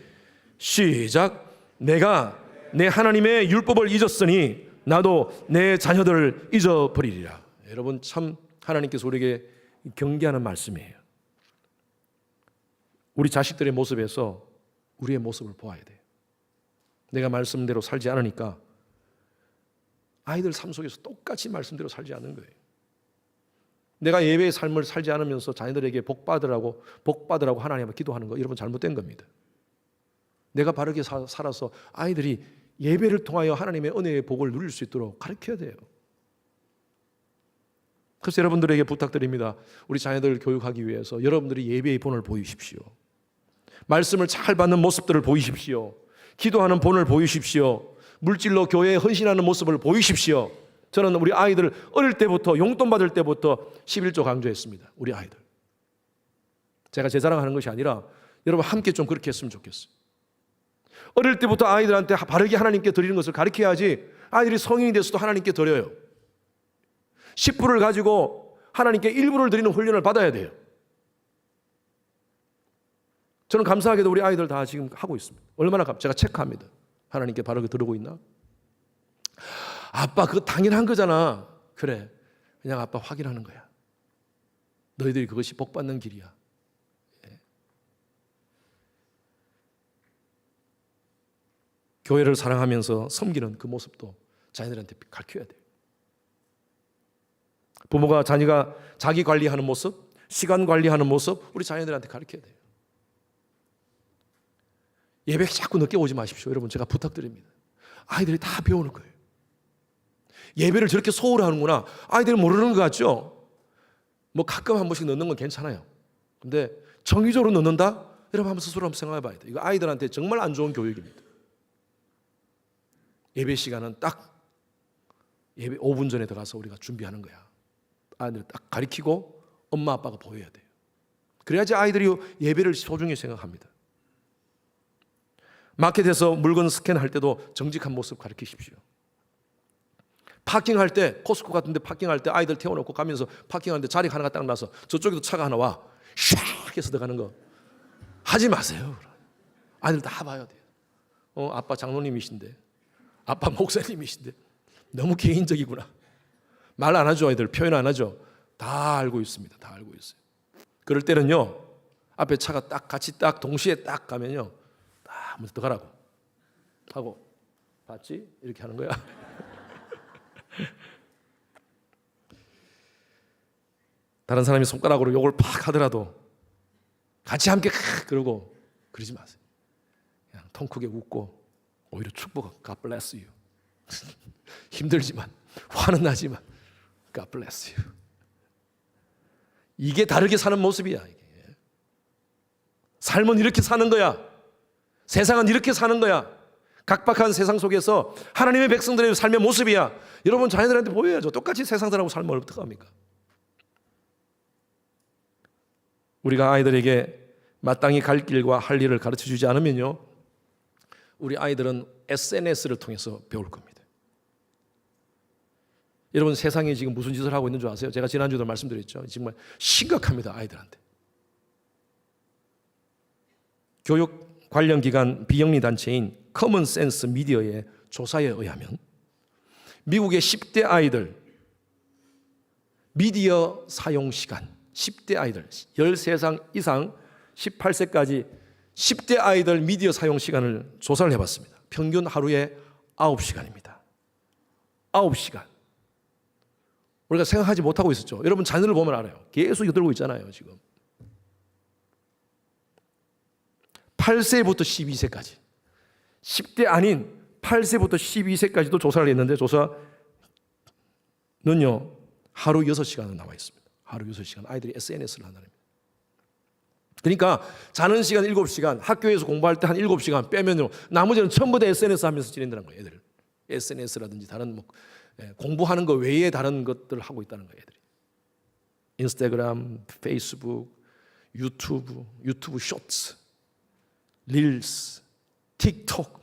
시작. 내가 내 하나님의 율법을 잊었으니 나도 내 자녀들을 잊어버리리라. 여러분, 참 하나님께서 우리에게 경계하는 말씀이에요. 우리 자식들의 모습에서 우리의 모습을 보아야 돼요. 내가 말씀대로 살지 않으니까 아이들 삶 속에서 똑같이 말씀대로 살지 않는 거예요. 내가 예배의 삶을 살지 않으면서 자녀들에게 복 받으라고 하나님 앞에 기도하는 거, 여러분 잘못된 겁니다. 내가 바르게 살아서 아이들이 예배를 통하여 하나님의 은혜의 복을 누릴 수 있도록 가르쳐야 돼요. 그래서 여러분들에게 부탁드립니다. 우리 자녀들을 교육하기 위해서 여러분들이 예배의 본을 보이십시오. 말씀을 잘 받는 모습들을 보이십시오. 기도하는 본을 보이십시오. 물질로 교회에 헌신하는 모습을 보이십시오. 저는 우리 아이들 어릴 때부터, 용돈 받을 때부터 11조 강조했습니다. 우리 아이들. 제가 제 자랑하는 것이 아니라 여러분 함께 좀 그렇게 했으면 좋겠어요. 어릴 때부터 아이들한테 바르게 하나님께 드리는 것을 가르쳐야지 아이들이 성인이 돼서도 하나님께 드려요. 10불을 가지고 하나님께 1불을 드리는 훈련을 받아야 돼요. 저는 감사하게도 우리 아이들 다 지금 하고 있습니다. 얼마나 제가 체크합니다. 하나님께 바르게 드리고 있나? 아빠, 그거 당연한 거잖아. 그래, 그냥 아빠 확인하는 거야. 너희들이 그것이 복받는 길이야. 예. 교회를 사랑하면서 섬기는 그 모습도 자녀들한테 가르쳐야 돼요. 부모가 자녀가 자기 관리하는 모습, 시간 관리하는 모습 우리 자녀들한테 가르쳐야 돼요. 예배 자꾸 늦게 오지 마십시오. 여러분, 제가 부탁드립니다. 아이들이 다 배우는 거예요. 예배를 저렇게 소홀히 하는구나. 아이들이 모르는 것 같죠? 뭐 가끔 한 번씩 넣는 건 괜찮아요. 근데 정기적으로 넣는다? 여러분 한번 스스로 한번 생각해 봐야 돼요. 이거 아이들한테 정말 안 좋은 교육입니다. 예배 시간은 딱 예배 5분 전에 들어가서 우리가 준비하는 거야. 아이들 딱 가리키고 엄마 아빠가 보여야 돼요. 그래야지 아이들이 예배를 소중히 생각합니다. 마켓에서 물건 스캔할 때도 정직한 모습 가르치십시오. 파킹할 때, 코스코 같은 데 파킹할 때 아이들 태워놓고 가면서 파킹하는데 자리가 하나가 딱 나서 저쪽에도 차가 하나 와 샥 해서 들어가는 거 하지 마세요. 아이들 다 봐야 돼요. 아빠 장로님이신데, 아빠 목사님이신데 너무 개인적이구나. 말 안 하죠. 아이들 표현 안 하죠. 다 알고 있습니다. 다 알고 있어요. 그럴 때는요, 앞에 차가 딱 같이 딱 동시에 딱 가면요, 딱 먼저 들어가라고 하고, 봤지? 이렇게 하는 거야. 다른 사람이 손가락으로 욕을 팍 하더라도 같이 함께 그러고 그러지 마세요. 그냥 통 크게 웃고 오히려 축복, God bless you. 힘들지만, 화는 나지만 God bless you. 이게 다르게 사는 모습이야. 이게. 삶은 이렇게 사는 거야. 세상은 이렇게 사는 거야. 각박한 세상 속에서 하나님의 백성들의 삶의 모습이야. 여러분 자녀들한테 보여야죠. 똑같이 세상 사람하고 살면 어떡합니까? 우리가 아이들에게 마땅히 갈 길과 할 일을 가르쳐주지 않으면요, 우리 아이들은 SNS를 통해서 배울 겁니다. 여러분 세상에 지금 무슨 짓을 하고 있는 줄 아세요? 제가 지난주에도 말씀드렸죠. 정말 심각합니다. 아이들한테. 교육 관련 기관 비영리 단체인 커먼센스 미디어의 조사에 의하면 미국의 10대 아이들 미디어 사용 시간, 10대 아이들 13살 이상 18세까지 10대 아이들 미디어 사용 시간을 조사를 해봤습니다. 평균 하루에 9시간입니다. 9시간. 우리가 생각하지 못하고 있었죠. 여러분 자녀를 보면 알아요. 계속 이거 들고 있잖아요. 지금 8세부터 12세까지 10대 아닌 8세부터 12세까지도 조사를 했는데 조사는요 하루 6시간은 나와 있습니다. 하루 6시간 아이들이 SNS를 한다는 겁니다. 그러니까 자는 시간 7시간, 학교에서 공부할 때 한 7시간 빼면요 나머지는 전부 다 SNS 하면서 지낸다는 거예요. 애들 SNS라든지 다른 공부하는 거 외에 다른 것들을 하고 있다는 거예요. 애들이 인스타그램, 페이스북, 유튜브 쇼츠, 릴스, 틱톡.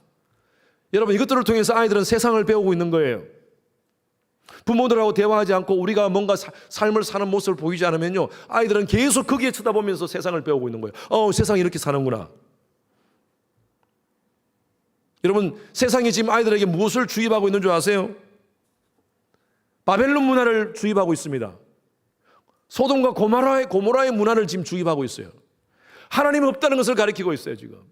여러분 이것들을 통해서 아이들은 세상을 배우고 있는 거예요. 부모들하고 대화하지 않고 우리가 뭔가 삶을 사는 모습을 보이지 않으면요 아이들은 계속 거기에 쳐다보면서 세상을 배우고 있는 거예요. 세상이 이렇게 사는구나. 여러분 세상이 지금 아이들에게 무엇을 주입하고 있는 줄 아세요? 바벨론 문화를 주입하고 있습니다. 소돔과 고모라의 문화를 지금 주입하고 있어요. 하나님이 없다는 것을 가리키고 있어요. 지금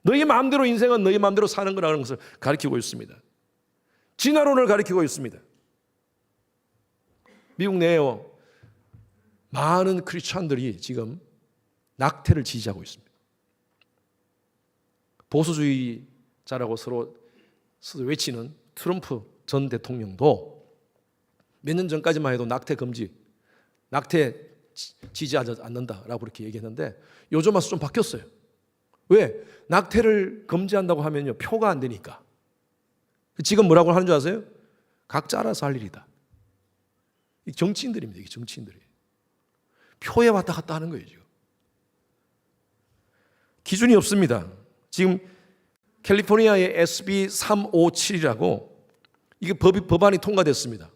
너희 마음대로 인생은 너희 마음대로 사는 거라는 것을 가리키고 있습니다. 진화론을 가리키고 있습니다. 미국 내에요 많은 크리스천들이 지금 낙태를 지지하고 있습니다. 보수주의자라고 서로 외치는 트럼프 전 대통령도 몇 년 전까지만 해도 낙태 금지, 낙태 지지하지 않는다라고 그렇게 얘기했는데 요즘 와서 좀 바뀌었어요. 왜? 낙태를 금지한다고 하면요 표가 안 되니까. 지금 뭐라고 하는 줄 아세요? 각자 알아서 할 일이다. 이 정치인들입니다. 이게 정치인들이 표에 왔다 갔다 하는 거예요. 지금 기준이 없습니다. 지금 캘리포니아의 SB 357이라고 이게 법안이 통과됐습니다.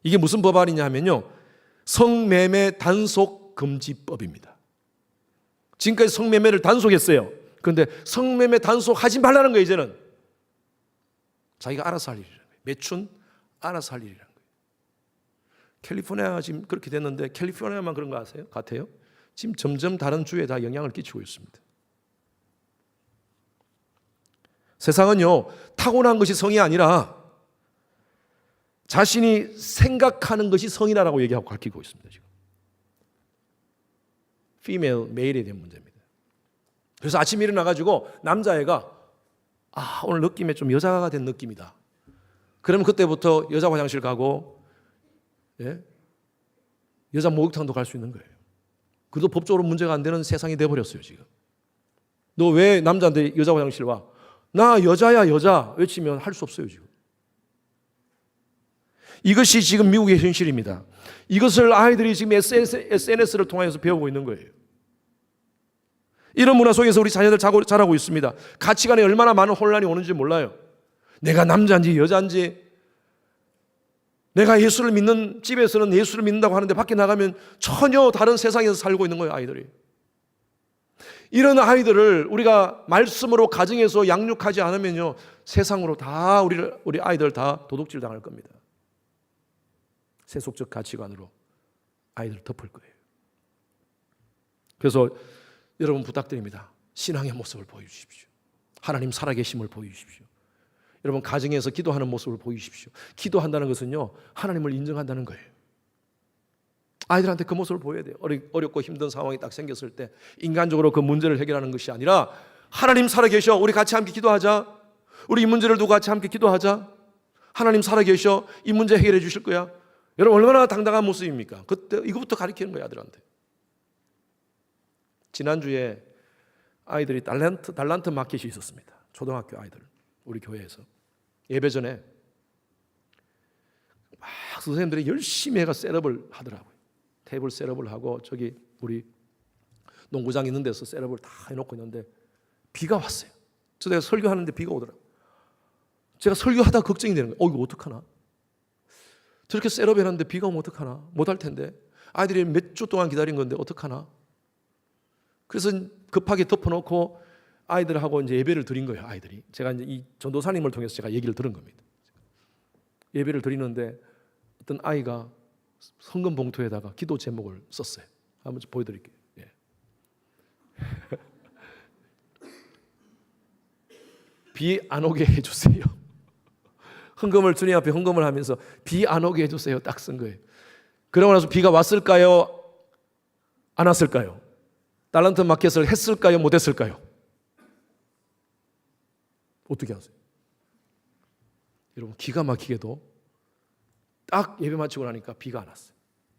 이게 무슨 법안이냐 하면요 성매매 단속 금지법입니다. 지금까지 성매매를 단속했어요. 그런데 성매매 단속하지 말라는 거예요. 이제는 자기가 알아서 할 일이라는 거예요. 매춘 알아서 할 일이라는 거예요. 캘리포니아가 지금 그렇게 됐는데 캘리포니아만 그런 거 같아요? 지금 점점 다른 주에 다 영향을 끼치고 있습니다. 세상은요 타고난 것이 성이 아니라 자신이 생각하는 것이 성이라고 얘기하고 가르치고 있습니다. 지금 female, male에 대한 문제입니다. 그래서 아침에 일어나가지고 남자애가 오늘 느낌에 좀 여자가 된 느낌이다. 그러면 그때부터 여자 화장실 가고 여자 목욕탕도 갈 수 있는 거예요. 그래도 법적으로 문제가 안 되는 세상이 돼버렸어요. 지금 너 왜 남자인데 여자 화장실 와? 나 여자야 여자 외치면 할 수 없어요. 지금 이것이 지금 미국의 현실입니다. 이것을 아이들이 지금 SNS를 통해서 배우고 있는 거예요. 이런 문화 속에서 우리 자녀들 자라고 있습니다. 가치관에 얼마나 많은 혼란이 오는지 몰라요. 내가 남자인지 여자인지, 내가 예수를 믿는 집에서는 예수를 믿는다고 하는데 밖에 나가면 전혀 다른 세상에서 살고 있는 거예요. 아이들이. 이런 아이들을 우리가 말씀으로 가정에서 양육하지 않으면요 세상으로 다 우리 아이들 다 도둑질 당할 겁니다. 세속적 가치관으로 아이들을 덮을 거예요. 그래서 여러분 부탁드립니다. 신앙의 모습을 보여주십시오. 하나님 살아계심을 보여주십시오. 여러분 가정에서 기도하는 모습을 보여주십시오. 기도한다는 것은요 하나님을 인정한다는 거예요. 아이들한테 그 모습을 보여야 돼요. 어렵고 힘든 상황이 딱 생겼을 때 인간적으로 그 문제를 해결하는 것이 아니라 하나님 살아계셔, 우리 같이 함께 기도하자. 우리 이 문제를 두고 같이 함께 기도하자. 하나님 살아계셔, 이 문제 해결해 주실 거야. 여러분 얼마나 당당한 모습입니까? 그때 이거부터 가르치는 거예요. 아들한테. 지난주에 아이들이 달란트 마켓이 있었습니다. 초등학교 아이들 우리 교회에서 예배 전에 막 선생님들이 열심히 해가 셋업을 하더라고요. 테이블 셋업을 하고 저기 우리 농구장 있는 데서 셋업을 다 해놓고 있는데 비가 왔어요. 제가 설교하는데 비가 오더라고요. 제가 설교하다 걱정이 되는 거예요. 이거 어떡하나? 저렇게 셋업 해놨는데 비가 오면 어떡하나? 못할 텐데. 아이들이 몇 주 동안 기다린 건데 어떡하나? 그래서 급하게 덮어놓고 아이들하고 이제 예배를 드린 거예요. 아이들이. 제가 이제 이 전도사님을 통해서 제가 얘기를 들은 겁니다. 예배를 드리는데 어떤 아이가 성금 봉투에다가 기도 제목을 썼어요. 한번 좀 보여드릴게요. 예. 비 안 오게 해주세요. 헌금을 주님 앞에 헌금을 하면서 비 안 오게 해주세요. 딱 쓴 거예요. 그러고 나서 비가 왔을까요? 안 왔을까요? 달란트 마켓을 했을까요? 못 했을까요? 어떻게 하세요? 여러분 기가 막히게도 딱 예배 마치고 나니까 비가 안 왔어요.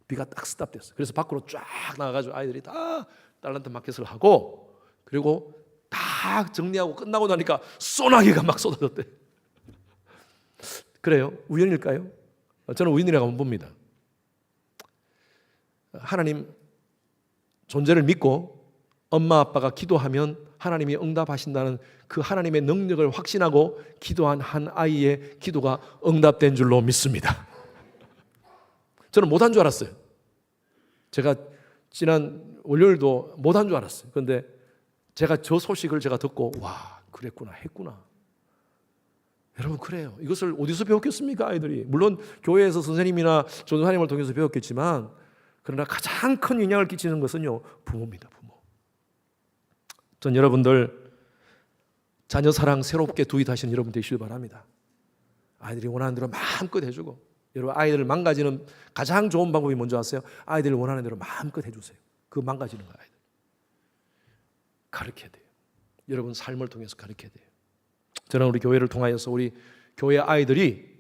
비가 딱 스탑됐어요. 그래서 밖으로 쫙 나가가지고 아이들이 다 달란트 마켓을 하고 그리고 다 정리하고 끝나고 나니까 소나기가 막 쏟아졌대. 그래요? 우연일까요? 저는 우연이라고 안 봅니다. 하나님 존재를 믿고 엄마 아빠가 기도하면 하나님이 응답하신다는 그 하나님의 능력을 확신하고 기도한 한 아이의 기도가 응답된 줄로 믿습니다. 저는 못한 줄 알았어요. 제가 지난 월요일도 못한 줄 알았어요. 그런데 제가 저 소식을 제가 듣고 와 그랬구나 했구나. 여러분 그래요. 이것을 어디서 배웠겠습니까? 아이들이 물론 교회에서 선생님이나 전도사님을 통해서 배웠겠지만 그러나 가장 큰 영향을 끼치는 것은요 부모입니다. 부모. 전 여러분들 자녀 사랑 새롭게 두잇하시는 여러분 되시길 바랍니다. 아이들이 원하는 대로 마음껏 해주고 여러분 아이들을 망가지는 가장 좋은 방법이 뭔지 아세요? 아이들을 원하는 대로 마음껏 해주세요. 그 망가지는 거 아이들 가르쳐야 돼요. 여러분 삶을 통해서 가르쳐야 돼요. 저는 우리 교회를 통하여서 우리 교회 아이들이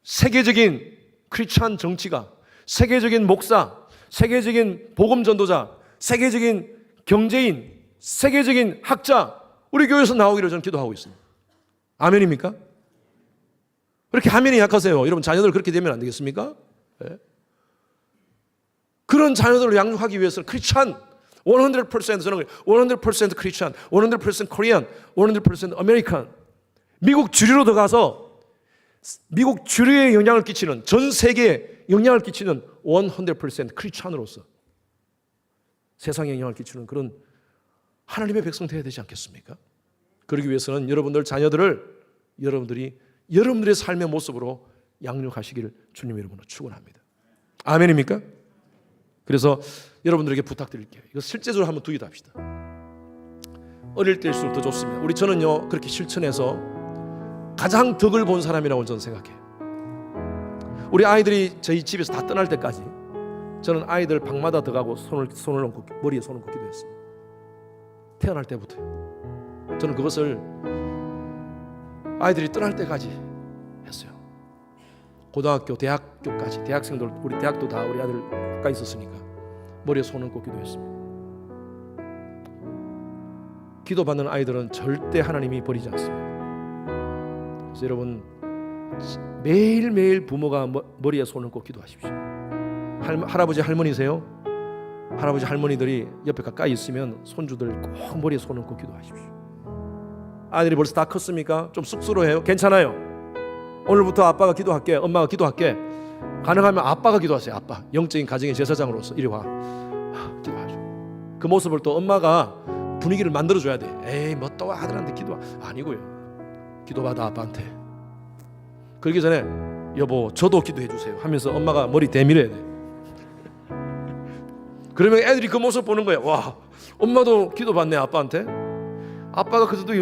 세계적인 크리스찬 정치가, 세계적인 목사, 세계적인 복음 전도자, 세계적인 경제인, 세계적인 학자 우리 교회에서 나오기를 저는 기도하고 있습니다. 아멘입니까? 그렇게 하면이 약하세요. 여러분 자녀들 그렇게 되면 안 되겠습니까? 네. 그런 자녀들을 양육하기 위해서는 크리스찬 100% 저는 100% 크리스찬, 100% 코리안, 100% 아메리칸 미국 주류로 들어가서 미국 주류에 영향을 끼치는 전 세계에 영향을 끼치는 100% 크리스찬으로서 세상에 영향을 끼치는 그런 하나님의 백성 되어야 되지 않겠습니까? 그러기 위해서는 여러분들 자녀들을 여러분들이 여러분들의 삶의 모습으로 양육하시기를 주님 이름으로 축원합니다. 아멘입니까? 그래서 여러분들에게 부탁드릴게요. 이거 실제적으로 한번 두기합시다. 어릴 때일수록 더 좋습니다. 저는요 그렇게 실천해서 가장 덕을 본 사람이라고 저는 생각해요. 우리 아이들이 저희 집에서 다 떠날 때까지 저는 아이들 방마다 들어가고 손을 얹고 머리에 손을 얹고 기도했습니다. 태어날 때부터요. 저는 그것을 아이들이 떠날 때까지 했어요. 고등학교, 대학교까지 대학생들 우리 대학도 다 우리 아들 가까이 있었으니까 머리에 손을 얹고 기도했습니다. 기도받는 아이들은 절대 하나님이 버리지 않습니다. 그래서 여러분 매일매일 부모가 머리에 손을 얹고 기도하십시오. 할아버지 할머니세요? 할아버지 할머니들이 옆에 가까이 있으면 손주들 꼭 머리에 손을 얹고 기도하십시오. 아들이 벌써 다 컸습니까? 좀 쑥스러워해요? 괜찮아요. 오늘부터 아빠가 기도할게, 엄마가 기도할게. 가능하면 아빠가 기도하세요. 아빠 영적인 가정의 제사장으로서 이리 와 기도하죠. 그 모습을 또 엄마가 분위기를 만들어줘야 돼. 에이 뭐 또 아들한테 기도 아니고요. 기도받아 아빠한테. 그러기 전에 여보 저도 기도해 주세요 하면서 엄마가 머리 대밀어야 돼. 그러면 애들이 그 모습 보는 거야. 와 엄마도 기도받네 아빠한테. 아빠가 그래도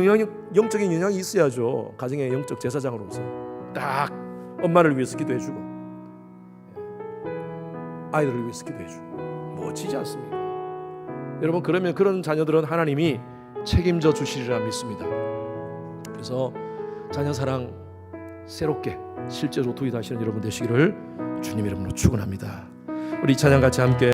영적인 영향이 있어야죠. 가정의 영적 제사장으로서 딱 엄마를 위해서 기도해주고 아이들을 위해서 기도해주고 멋지지 않습니까? 여러분 그러면 그런 자녀들은 하나님이 책임져 주시리라 믿습니다. 그래서 자녀 사랑 새롭게 실제로 두잇하시는 여러분 되시기를 주님 이름으로 축원합니다. 우리 찬양 같이 함께